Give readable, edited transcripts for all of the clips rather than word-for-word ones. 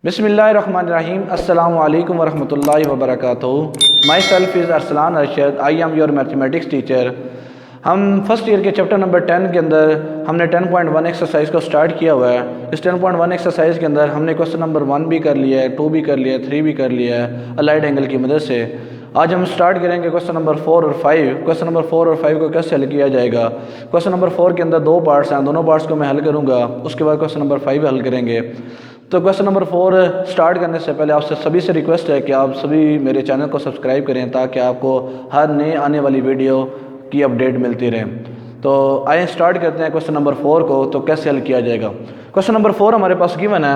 बिस्मिल्लाहिर्रहमानिर्रहीम अस्सलामु अलैकुम वरहमतुल्लाहि वबरकातुहू। Myself is Arsalan Arshad, I am your mathematics teacher. हम फर्स्ट ईयर के चैप्टर नंबर 10 के अंदर हमने 10.1 एक्सरसाइज को स्टार्ट किया हुआ है। इस 10.1 एक्सरसाइज के अंदर हमने क्वेश्चन नंबर 1 भी कर लिया है, 2 भी कर लिया है, 3 भी कर लिया है अलाइड एंगल की मदद से। आज हम स्टार्ट करेंगे क्वेश्चन नंबर 4 और 5। क्वेश्चन नंबर 4 और 5 को कैसे हल किया जाएगा। क्वेश्चन नंबर 4 के अंदर 2 पार्ट्स हैं, दोनों पार्ट्स को मैं हल करूँगा, उसके बाद क्वेश्चन नंबर 5 हल करेंगे। तो क्वेश्चन नंबर 4 स्टार्ट करने से पहले आपसे सभी से रिक्वेस्ट है कि आप सभी मेरे चैनल को सब्सक्राइब करें ताकि आपको हर नए आने वाली वीडियो की अपडेट मिलती रहे। तो आइए स्टार्ट करते हैं क्वेश्चन नंबर 4 को। तो कैसे हल किया जाएगा। क्वेश्चन नंबर 4 हमारे पास गिवन है।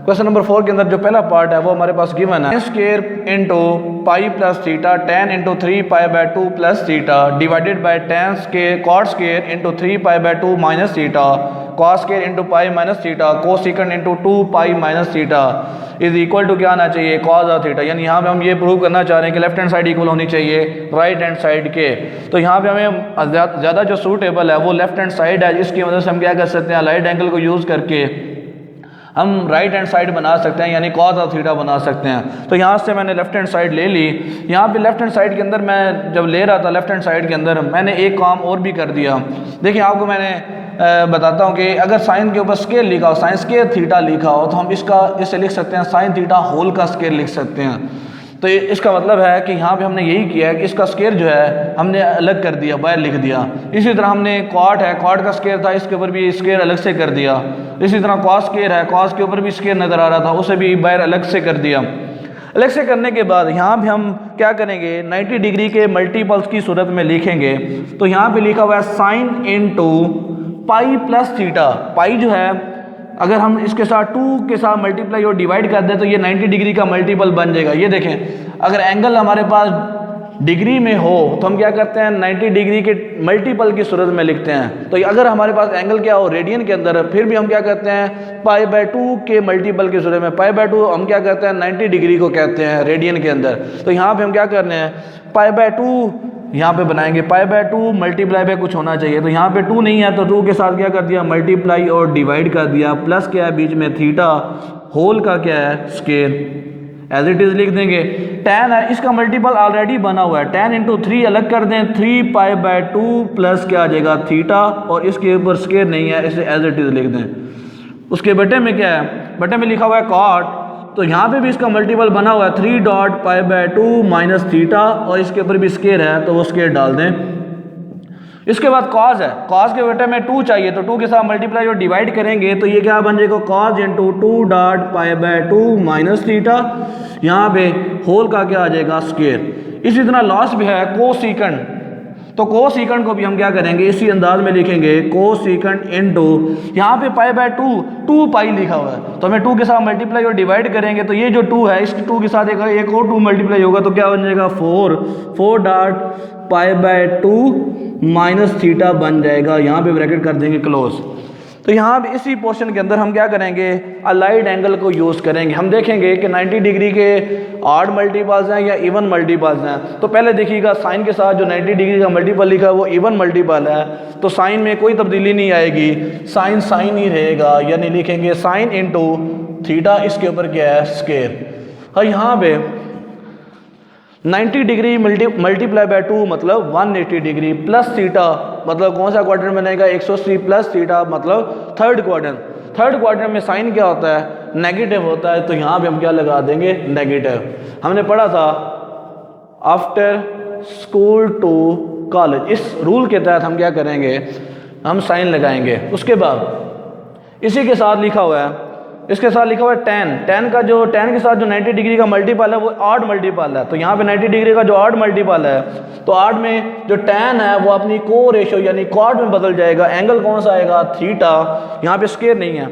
क्वेश्चन नंबर 4 के अंदर जो पहला पार्ट है वो हमारे पास गिवन है, square into pi plus theta tan into 3π/2 plus theta divided by tan square cot square into 3π/2 minus theta cos square into pi minus theta cosecant into 2π minus theta is equal to क्या आना चाहिए, cos of theta. यानी यहाँ पे हम ये prove करना चाह रहे हैं कि लेफ्ट हैंड साइड इक्वल होनी चाहिए राइट हैंड साइड के। तो यहाँ पे हमें ज़्यादा जो सूटेबल है वो लेफ्ट हैंड साइड है, जिसकी मदद से हम क्या कर सकते हैं, अलाइड एंगल को यूज़ करके हम राइट हैंड साइड बना सकते हैं, यानी कॉस ऑफ थीटा बना सकते हैं। तो यहाँ से मैंने लेफ्ट हैंड साइड ले ली। यहाँ पे लेफ्ट हैंड साइड के अंदर मैं जब ले रहा था लेफ्ट हैंड साइड के अंदर मैंने एक काम और भी कर दिया। देखिए आपको मैंने बताता हूँ कि अगर साइन के ऊपर स्केयर लिखा हो, साइन स्केयर थीटा लिखा हो, तो हम इसे लिख सकते हैं साइन थीटा होल का स्केयर लिख सकते हैं। तो इसका मतलब है कि यहाँ पे हमने यही किया है कि इसका स्केयर जो है हमने अलग कर दिया, बाहर लिख दिया। इसी तरह हमने कॉट है, कॉट का स्केयर था, इसके ऊपर भी स्केयर अलग से कर दिया। इसी तरह कॉस स्केयर है, कॉस के ऊपर भी स्केयर नज़र आ रहा था, उसे भी बाहर अलग से कर दिया। अलग से करने के बाद यहाँ पे हम क्या करेंगे, 90 डिग्री के मल्टीपल्स की सूरत में लिखेंगे। तो यहाँ पे लिखा हुआ है sine into pi plus theta. Pi जो है अगर हम इसके साथ 2 के साथ मल्टीप्लाई और डिवाइड कर दें तो ये 90 डिग्री का मल्टीपल बन जाएगा। ये देखें अगर एंगल हमारे पास डिग्री में हो तो हम क्या करते हैं 90 डिग्री के मल्टीपल की सूरत में लिखते हैं। तो अगर हमारे पास एंगल क्या हो रेडियन के अंदर, फिर भी हम क्या करते हैं π/2 के मल्टीपल की सूरत में। π/2 हम क्या कहते हैं 90 डिग्री को कहते हैं रेडियन के अंदर। तो यहाँ पे हम क्या कर रहे हैं π/2 यहाँ पे बनाएंगे, π/2 मल्टीप्लाई पे कुछ होना चाहिए। तो यहाँ पे 2 नहीं है तो 2 के साथ क्या कर दिया मल्टीप्लाई और डिवाइड कर दिया, प्लस क्या है बीच में थीटा होल का क्या है स्केयर, एज इट इज लिख देंगे। tan है, इसका मल्टीपल ऑलरेडी बना हुआ है, tan इंटू 3 अलग कर दें, 3π/2 प्लस क्या आ जाएगा थीटा, और इसके ऊपर स्केयर नहीं है, इसे एज इट इज लिख दें। उसके बटे में क्या है, बटे में लिखा हुआ है कॉट, तो यहाँ पे भी इसका मल्टीपल बना हुआ है 3.π/2 माइनस थीटा, और इसके ऊपर भी स्केयर है तो वो स्केयर डाल दें। इसके बाद कॉस है, कॉस के बटे में 2 चाहिए, तो 2 के साथ मल्टीप्लाई और डिवाइड करेंगे तो ये क्या बन जाएगा कॉस इंटू 2.π/2 माइनस थीटा, यहाँ पे होल का क्या आ जाएगा स्केयर। इसी तरह लास्ट भी है कोसिकंड। तो कोसिकंड को भी हम क्या करेंगे इसी अंदाज में लिखेंगे, कोसिकंड इंटू यहाँ पे π/2 2π लिखा हुआ है, तो हमें 2 के साथ मल्टीप्लाई और डिवाइड करेंगे तो ये जो 2 है इस 2 के साथ एक और 2 मल्टीप्लाई होगा तो क्या बन जाएगा 4.π/2 माइनस थीटा बन जाएगा। यहाँ पे ब्रैकेट कर देंगे क्लोज। तो यहाँ पे इसी पोर्शन के अंदर हम क्या करेंगे अलाइड एंगल को यूज़ करेंगे। हम देखेंगे कि 90 डिग्री के ऑड मल्टीपल्स हैं या इवन मल्टीपल्स हैं। तो पहले देखिएगा साइन के साथ जो 90 डिग्री का मल्टीपल लिखा है वो इवन मल्टीपल है, तो साइन में कोई तब्दीली नहीं आएगी, साइन साइन ही रहेगा, यानी लिखेंगे साइन इंटू थीटा, इसके ऊपर क्या है स्केयर। और यहाँ पे 90 डिग्री मल्टीप्लाई बाय 2 मतलब 180 डिग्री, प्लस थीटा मतलब कौन सा क्वाड्रेंट बनेगा 180 प्लस थीटा मतलब थर्ड क्वाड्रेंट। थर्ड क्वाड्रेंट में साइन क्या होता है नेगेटिव होता है, तो यहाँ पे हम क्या लगा देंगे नेगेटिव। हमने पढ़ा था आफ्टर स्कूल टू कॉलेज, इस रूल के तहत हम क्या करेंगे हम साइन लगाएंगे। उसके बाद इसी के साथ लिखा हुआ है, इसके साथ लिखा हुआ है tan tan के साथ जो 90 डिग्री का मल्टीपल है वो ऑड मल्टीपल है। तो यहाँ पे 90 डिग्री का जो ऑड मल्टीपल है तो ऑड में जो tan है वो अपनी को रेशो यानी कॉट में बदल जाएगा। एंगल कौन सा आएगा थीटा, यहाँ पे स्केयर नहीं है।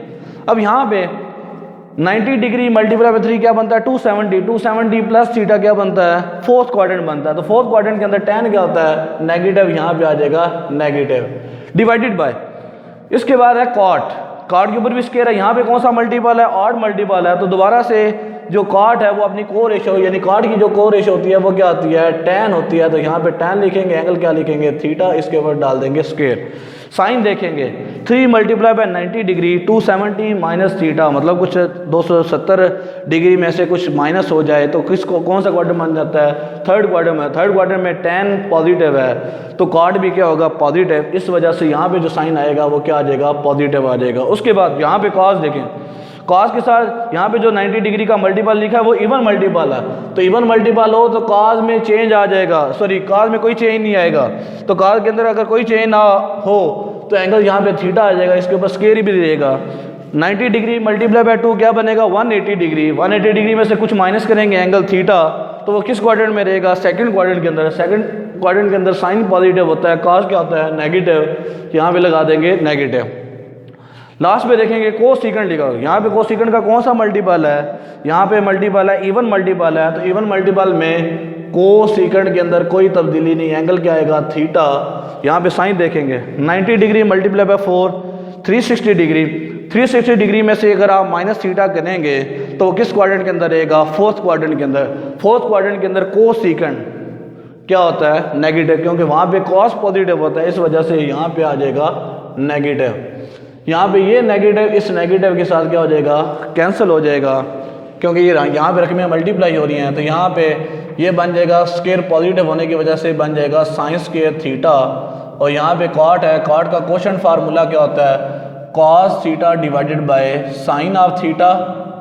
अब यहाँ पे 90 डिग्री मल्टीप्लाई बाय 3 क्या बनता है 270 प्लस थीटा क्या बनता है फोर्थ क्वाड्रेंट बनता है। तो फोर्थ क्वाड्रेंट के अंदर tan क्या होता है नेगेटिव, यहाँ पे आ जाएगा नेगेटिव डिवाइडेड बाय। इसके बाद है कॉट, कॉट के ऊपर भी स्केयर है, यहाँ पे कौन सा मल्टीपल है ऑड मल्टीपल है, तो दोबारा से जो कॉट है वो अपनी को रेशो यानी कॉट की जो को रेशो होती है वो क्या होती है, tan होती है। तो यहाँ पे tan लिखेंगे, एंगल क्या लिखेंगे, थीटा, इसके ऊपर डाल देंगे स्क्वायर। साइन देखेंगे 3 multiply by 90 degree 270 minus theta, मतलब कुछ 270 डिग्री में से कुछ माइनस हो जाए तो किसको कौन सा क्वाड्रेंट बन जाता है, थर्ड क्वाड्रेंट में। थर्ड क्वाड्रेंट में tan पॉजिटिव है तो कॉट भी क्या होगा, पॉजिटिव। इस वजह से यहाँ पे जो साइन आएगा वो क्या आ जाएगा, पॉजिटिव आ जाएगा। उसके बाद यहाँ पे कॉस देखें, कॉस के साथ यहाँ पे जो 90 डिग्री का मल्टीपल लिखा है वो इवन मल्टीपल है। तो इवन मल्टीपल हो तो कॉस में चेंज आ जाएगा, सॉरी कॉस में कोई चेंज नहीं आएगा। तो कॉस के अंदर अगर कोई चेंज ना हो तो एंगल यहाँ पे थीटा आ जाएगा, इसके ऊपर स्क्वायर भी रहेगा। 90 डिग्री मल्टीप्लाई बाय 2 क्या बनेगा, 180 डिग्री। 180 डिग्री में से कुछ माइनस करेंगे एंगल थीटा, तो वो किस क्वाड्रेंट में रहेगा, सेकंड क्वाड्रेंट के अंदर। सेकंड क्वाड्रेंट के अंदर साइन पॉजिटिव होता है, कॉस क्या होता है, नेगेटिव। यहाँ पे लगा देंगे नेगेटिव। लास्ट में देखेंगे कोसिकेंट लिखा हुआ, यहाँ पे कोसिकेंट का कौन सा मल्टीपल है, यहाँ पे मल्टीपल है, इवन मल्टीपल है। तो इवन मल्टीपल में कोसिकेंट के अंदर कोई तब्दीली नहीं, एंगल क्या आएगा, थीटा। यहाँ पे साइन देखेंगे 90 degree multiply by 4 360 degree. 360 degree में से अगर आप माइनस थीटा करेंगे तो वो किस क्वाड्रेंट के अंदर रहेगा, फोर्थ क्वाड्रेंट के अंदर। फोर्थ क्वाड्रेंट के अंदर कोसिकेंट क्या होता है, नेगेटिव, क्योंकि वहाँ पे कॉस पॉजिटिव होता है, इस वजह से यहाँ पे आ जाएगा नेगेटिव। यहाँ पे ये नेगेटिव इस नेगेटिव के साथ क्या हो जाएगा, कैंसिल हो जाएगा, क्योंकि ये यहाँ पे रकमें मल्टीप्लाई हो रही हैं। तो यहाँ पे ये बन जाएगा स्क्वायर पॉजिटिव होने की वजह से बन जाएगा साइन स्क्वायर थीटा। और यहाँ पे कॉट है, कॉट का क्वोशंट फार्मूला क्या होता है, cos theta divided by sine of theta,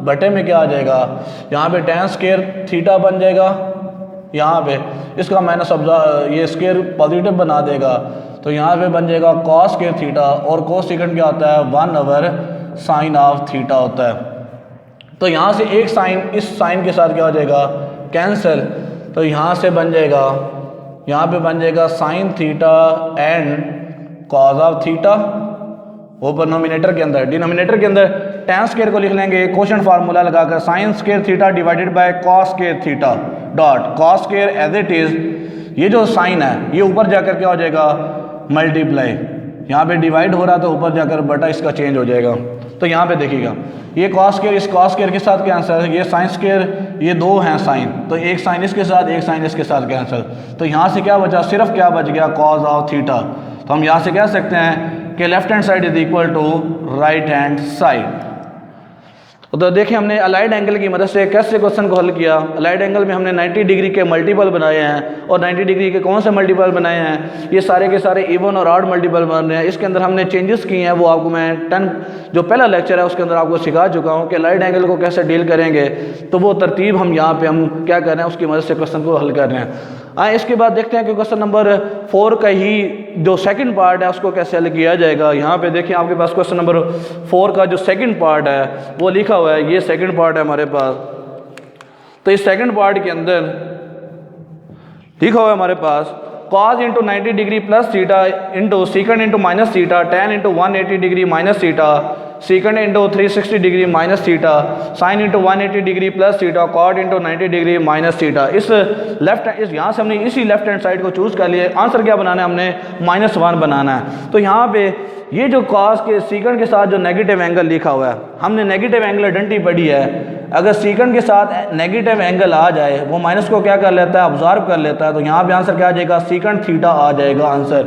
बटे में क्या आ जाएगा, यहाँ पे tan स्क्वायर थीटा बन जाएगा। यहाँ पे इसका माइनस ये स्क्वायर पॉजिटिव बना देगा, तो यहाँ पे बन जाएगा कॉस स्क्वायर थीटा। और कोसिकेंट क्या होता है, 1/sin साइन ऑफ थीटा होता है। तो यहाँ से एक साइन इस साइन के साथ क्या हो जाएगा, कैंसिल। तो यहाँ से बन जाएगा, यहाँ पे बन जाएगा sine theta and cos of theta ऊपर नोमिनेटर के अंदर। डिनोमिनेटर के अंदर tan स्क्वायर को लिख लेंगे क्वोशंट फार्मूला लगाकर, sine square theta divided by cos square theta dot cos square as it is. ये जो साइन है ये ऊपर जाकर क्या हो जाएगा, मल्टीप्लाई। यहाँ पे डिवाइड हो रहा तो ऊपर जाकर बटा इसका चेंज हो जाएगा। तो यहाँ पे देखिएगा ये कॉस स्क्वायर इस कॉस स्क्वायर के साथ कैंसिल है, ये साइन स्क्वायर, ये दो हैं साइन, तो एक साइन इसके साथ एक साइन इसके साथ कैंसिल। तो यहाँ से क्या बचा, सिर्फ क्या बच गया, कॉस ऑफ थीटा। तो हम यहाँ से कह सकते हैं कि left hand side is equal to right hand side. तो देखिए हमने अलाइड एंगल की मदद से कैसे क्वेश्चन को हल किया। अलाइड एंगल में हमने 90 डिग्री के मल्टीपल बनाए हैं, और 90 डिग्री के कौन से मल्टीपल बनाए हैं, ये सारे के सारे इवन और ऑड मल्टीपल बन रहे हैं। इसके अंदर हमने चेंजेस किए हैं, वो आपको मैं 10 जो पहला लेक्चर है उसके अंदर आपको सिखा चुका हूँ कि अलाइड एंगल को कैसे डील करेंगे। तो वो तरतीब हम यहाँ पे हम क्या कर रहे हैं, उसकी मदद से क्वेश्चन को हल कर रहे हैं। इसके बाद देखते हैं कि क्वेश्चन नंबर 4 का ही जो सेकंड पार्ट है उसको कैसे हल किया जाएगा। यहाँ पे देखिए आपके पास क्वेश्चन नंबर 4 का जो सेकंड पार्ट है वो लिखा हुआ है, ये सेकंड पार्ट है हमारे पास। तो इस सेकंड पार्ट के अंदर लिखा हुआ है हमारे पास cos into 90 degree plus theta into secant into minus theta, tan into 180 degree minus theta, secant into 360 degree minus theta, sine into 180 degree plus theta, cot into 90 degree minus theta. इस यहाँ से हमने इसी लेफ्ट हैंड साइड को choose कर लिया। Answer क्या बनाना है, हमने -1 बनाना है। तो यहाँ पे ये जो कॉस के सीकेंड के साथ जो नेगेटिव एंगल लिखा हुआ है, हमने नेगेटिव एंगल आइडेंटिटी पढ़ी है। अगर सीकेंड के साथ नेगेटिव एंगल आ जाए वो माइनस को क्या कर लेता है, ऑब्जॉर्व कर लेता है। तो यहाँ पे आंसर क्या आ जाएगा, सीकेंड थीटा आ जाएगा आंसर।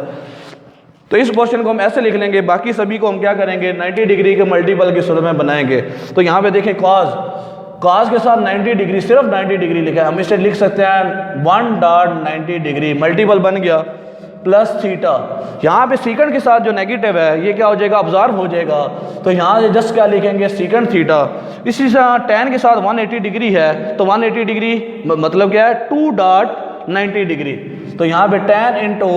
तो इस क्वेश्चन को हम ऐसे लिख लेंगे, बाकी सभी को हम क्या करेंगे 90 डिग्री के मल्टीपल की सूरत में बनाएंगे। तो यहाँ पे देखें कॉस के साथ 90 डिग्री, सिर्फ 90 डिग्री लिखा है, हम इसे लिख सकते हैं 1.90 डिग्री, मल्टीपल बन गया प्लस थीटा। यहाँ पे सीकेंड के साथ जो नेगेटिव है ये क्या हो जाएगा, ऑब्जॉर्व हो जाएगा। तो यहाँ से जस्ट क्या लिखेंगे, सीकेंड थीटा। इसी तरह tan के साथ 180 डिग्री है, तो 180 डिग्री मतलब क्या है 2.90 डिग्री। तो यहाँ पे tan इंटू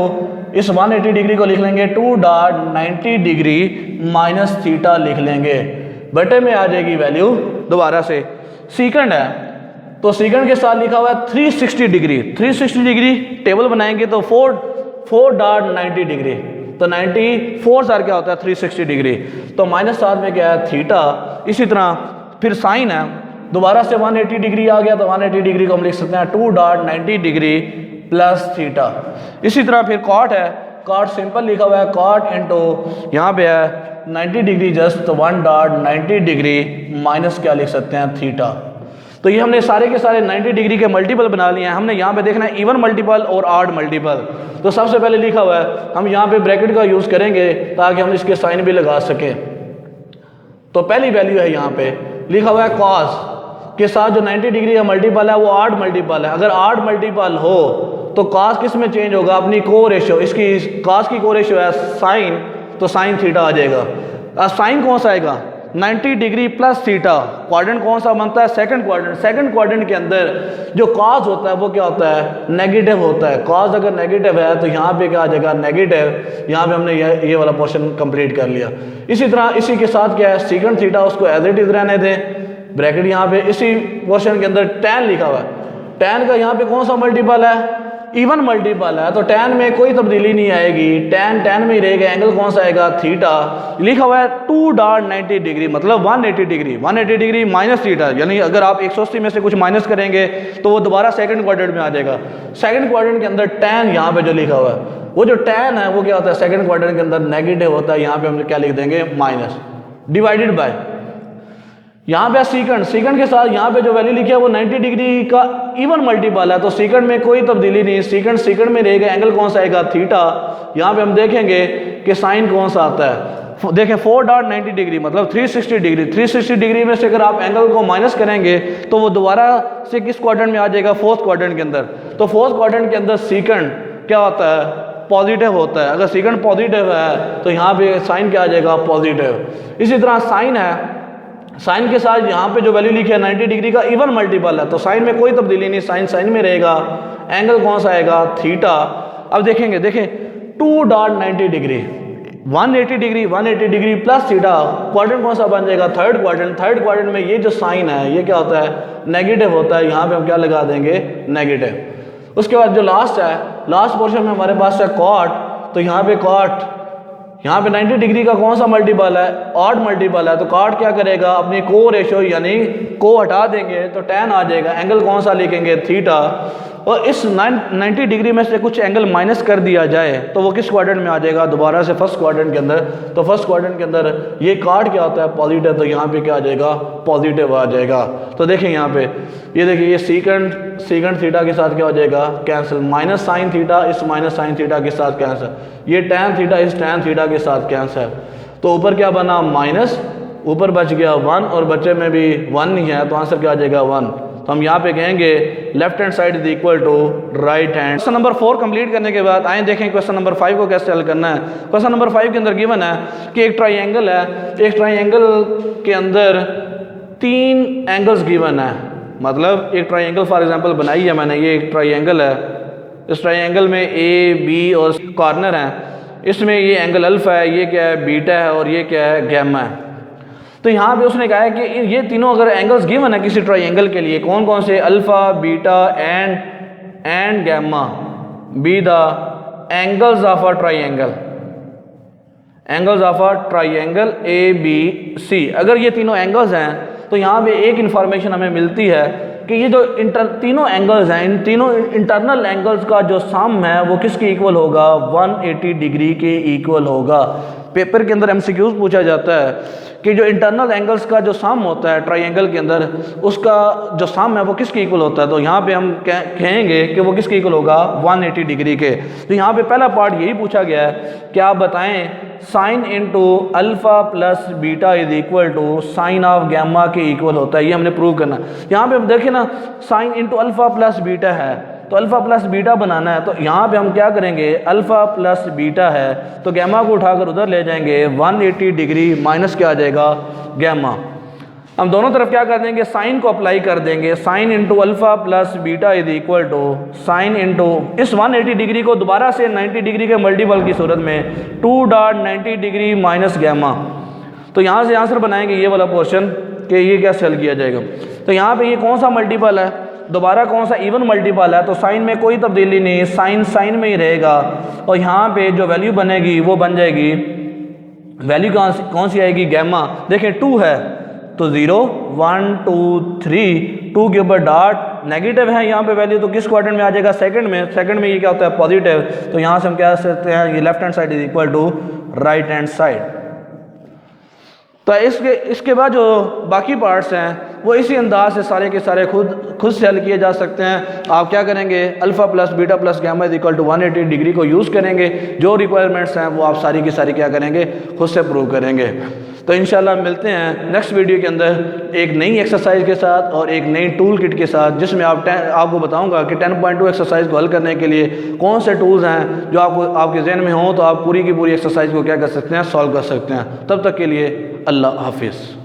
इस 180 डिग्री को लिख लेंगे 2.90 डिग्री माइनस थीटा लिख लेंगे, बटे में आ जाएगी वैल्यू दोबारा से। सीकेंड है तो सीकेंड के साथ लिखा हुआ है 360 डिग्री। 360 डिग्री टेबल बनाएंगे तो 4.90 डिग्री, तो 94 सार क्या होता है 360 डिग्री। तो -7 में क्या है थीटा। इसी तरह फिर साइन है, दोबारा से 180 डिग्री आ गया, तो 180 डिग्री को हम लिख सकते हैं 2.90 डिग्री प्लस थीटा। इसी तरह फिर कॉट है, कॉट सिंपल लिखा हुआ है, कॉट इंटू यहाँ पे है 90 डिग्री जस्ट, तो 1.90 डिग्री माइनस क्या लिख सकते हैं थीटा। तो ये हमने सारे के सारे 90 डिग्री के मल्टीपल बना लिए हैं। हमने यहाँ पे देखना है इवन मल्टीपल और ऑड मल्टीपल। तो सबसे पहले लिखा हुआ है, हम यहाँ पे ब्रैकेट का यूज़ करेंगे ताकि हम इसके साइन भी लगा सकें। तो पहली वैल्यू है यहाँ पे लिखा हुआ है कॉस के साथ जो 90 डिग्री का मल्टीपल है वो ऑड मल्टीपल है। अगर ऑड मल्टीपल हो तो कॉस किस में चेंज होगा, अपनी को रेशो, इसकी कॉस की को रेशो है साइन, तो साइन थीटा आ जाएगा। अब साइन कौन सा आएगा, 90 डिग्री प्लस थीटा। क्वाड्रेंट कौन सा बनता है, सेकंड क्वाड्रेंट। सेकंड क्वाड्रेंट के अंदर जो कॉस होता है वो क्या होता है, नेगेटिव होता है। कॉस अगर नेगेटिव है तो यहाँ पे क्या आ जाएगा, नेगेटिव। यहाँ पे हमने ये वाला पोर्शन कंप्लीट कर लिया। इसी तरह इसी के साथ क्या है, सेकंड थीटा, उसको एज इट इज रहने दें। ब्रैकेट यहाँ पे इसी पोर्शन के अंदर tan लिखा हुआ है। tan का यहाँ पे कौन सा मल्टीपल है, इवन मल्टीपल है, तो tan में कोई तब्दीली नहीं आएगी, tan में ही रहेगा। एंगल कौन सा आएगा, थीटा। लिखा हुआ है 2.90 डिग्री मतलब 180 डिग्री। 180 डिग्री माइनस थीटा, यानी अगर आप 180 में से कुछ माइनस करेंगे तो वो दोबारा सेकंड क्वाड्रेंट में आ जाएगा। सेकंड क्वाड्रेंट के अंदर tan यहाँ पे जो लिखा हुआ है, वो जो tan है वो क्या होता है, सेकंड क्वाड्रेंट के अंदर नेगेटिव होता है। यहाँ पे हम क्या लिख देंगे, माइनस, डिवाइडेड बाय यहाँ पे सीकंड के साथ यहाँ पे जो वैल्यू लिखी है वो 90 डिग्री का इवन मल्टीपल है, तो सीकंड में कोई तब्दीली नहीं, सीकंड में रहेगा। एंगल कौन सा आएगा, थीटा। यहाँ पे हम देखेंगे कि साइन कौन सा आता है, देखें 4.90 डिग्री मतलब 360 डिग्री। 360 डिग्री में से अगर आप एंगल को माइनस करेंगे तो वो दोबारा से किस क्वाड्रेंट में आ जाएगा, फोर्थ क्वाड्रेंट के अंदर। तो फोर्थ क्वाड्रेंट के अंदर सीकंड क्या होता है, पॉजिटिव होता है। अगर सीकंड पॉजिटिव है तो यहाँ पे साइन क्या आ जाएगा, पॉजिटिव। इसी तरह साइन है, साइन के साथ यहाँ पे जो वैल्यू लिखी है 90 डिग्री का इवन मल्टीपल है, तो साइन में कोई तब्दीली नहीं, साइन में रहेगा। एंगल कौन सा आएगा, थीटा। अब देखेंगे 2.90 degree 180 degree plus theta, quadrant कौन सा बन जाएगा, थर्ड क्वाड्रेंट। थर्ड क्वाड्रेंट में ये जो साइन है ये क्या होता है, नेगेटिव होता है। यहाँ पे हम क्या लगा देंगे, नेगेटिव। उसके बाद जो लास्ट है, लास्ट पोर्शन में हमारे पास है कॉट, तो यहाँ पे कॉट, यहाँ पे 90 डिग्री का कौन सा मल्टीपल है, ऑड मल्टीपल है, तो कॉट क्या करेगा, अपनी को रेशो यानी को हटा देंगे तो tan आ जाएगा। एंगल कौन सा लिखेंगे, थीटा। और इस 90 डिग्री में से कुछ एंगल माइनस कर दिया जाए तो वो किस क्वाड्रेंट में आ जाएगा, दोबारा से फर्स्ट क्वाड्रेंट के अंदर। तो फर्स्ट क्वाड्रेंट के अंदर ये कॉट क्या होता है, पॉजिटिव, तो यहाँ पे क्या आ जाएगा, पॉजिटिव आ जाएगा। तो देखें यहाँ पे ये देखिए, ये सीकंड थीटा के साथ क्या हो जाएगा, कैंसिल। माइनस साइन थीटा इस माइनस साइन थीटा के साथ कैंसिल। ये tan थीटा इस tan थीटा के साथ कैंसिल। तो ऊपर क्या बना, माइनस, ऊपर बच गया 1 और बच्चे में भी 1 नहीं है, तो आंसर क्या आ जाएगा, 1। तो हम यहाँ पे कहेंगे left hand side is equal to right hand. Question number 4 complete करने के बाद आए देखें क्वेश्चन नंबर 5 को कैसे हल करना है। क्वेश्चन नंबर 5 के अंदर गिवन है कि एक ट्राइंगल है, एक ट्राइंगल के अंदर 3 एंगल्स गिवन है। मतलब एक ट्राइंगल फॉर एग्जांपल बनाई है मैंने, ये एक ट्राइंगल है, इस ट्राइंगल में ए बी और कॉर्नर हैं। इसमें ये एंगल अल्फा है, ये क्या है, बीटा है, और ये क्या है, गैमा है। तो यहाँ पे उसने कहा है कि ये तीनों अगर एंगल्स गिवन है किसी ट्राइंगल के लिए, कौन कौन से, alpha, beta and gamma, be the angles of a triangle, angles of a triangle A B C. अगर ये तीनों एंगल्स हैं तो यहाँ पे एक इंफॉर्मेशन हमें मिलती है कि ये जो तीनों एंगल्स हैं, इन तीनों इंटरनल एंगल्स का जो सम है वो किसके इक्वल होगा, 180 डिग्री के इक्वल होगा। पेपर के अंदर एमसीक्यूज पूछा जाता है कि जो इंटरनल एंगल्स का जो सम होता है ट्राइंगल के अंदर, उसका जो सम है वो किसके इक्वल होता है। तो यहाँ पे हम कहेंगे कि वो किसके इक्वल होगा, 180 डिग्री के। तो यहाँ पे पहला पार्ट यही पूछा गया है कि आप बताएं sine into alpha plus beta is equal to sine of gamma के इक्वल होता है। ये हमने प्रूव करना है। यहाँ पे हम देखें ना, sign into alpha plus beta है, तो अल्फा प्लस बीटा बनाना है। तो यहाँ पे हम क्या करेंगे, अल्फा प्लस बीटा है तो गैमा को उठाकर उधर ले जाएंगे, 180 डिग्री माइनस क्या आ जाएगा, गैमा। हम दोनों तरफ क्या कर देंगे, साइन को अप्लाई कर देंगे। Sine into alpha plus beta is equal to sine into इस 180 डिग्री को दोबारा से 90 डिग्री के मल्टीपल की सूरत में 2.90 डिग्री माइनस गैमा। तो यहाँ से आंसर बनाएंगे ये वाला पोर्शन कि ये कैसे हल किया जाएगा। तो यहाँ पे ये कौन सा मल्टीपल है, दोबारा कौन सा, इवन मल्टीपल है, तो साइन में कोई तब्दीली नहीं, साइन में ही रहेगा। और यहाँ पे जो वैल्यू बनेगी वो बन जाएगी, वैल्यू कौन सी आएगी, गैमा। देखें 2 है तो 0 1 2 3, 2 के ऊपर डॉट नेगेटिव है यहाँ पे वैल्यू, तो किस क्वाड्रेंट में आ जाएगा, सेकंड में। सेकंड में ये क्या होता है, पॉजिटिव। तो यहाँ से हम क्या सकते हैं, ये left hand side is equal to right hand side. तो इसके बाद जो बाकी पार्ट्स हैं वो इसी अंदाज से सारे के सारे खुद से हल किए जा सकते हैं। आप क्या करेंगे, alpha plus beta plus gamma is equal to 180 degree को यूज़ करेंगे। जो रिक्वायरमेंट्स हैं वो आप सारी की सारी क्या करेंगे, खुद से प्रूव करेंगे। तो इंशाल्लाह मिलते हैं नेक्स्ट वीडियो के अंदर एक नई एक्सरसाइज के साथ और एक नई टूल किट के साथ, जिसमें आपको बताऊंगा कि 10.2 एक्सरसाइज को हल करने के लिए कौन से टूल्स हैं जो आपके जहन में हों तो आप पूरी की पूरी एक्सरसाइज को क्या कर सकते हैं, सॉल्व कर सकते हैं। तब तक के लिए अल्लाह हाफिज़।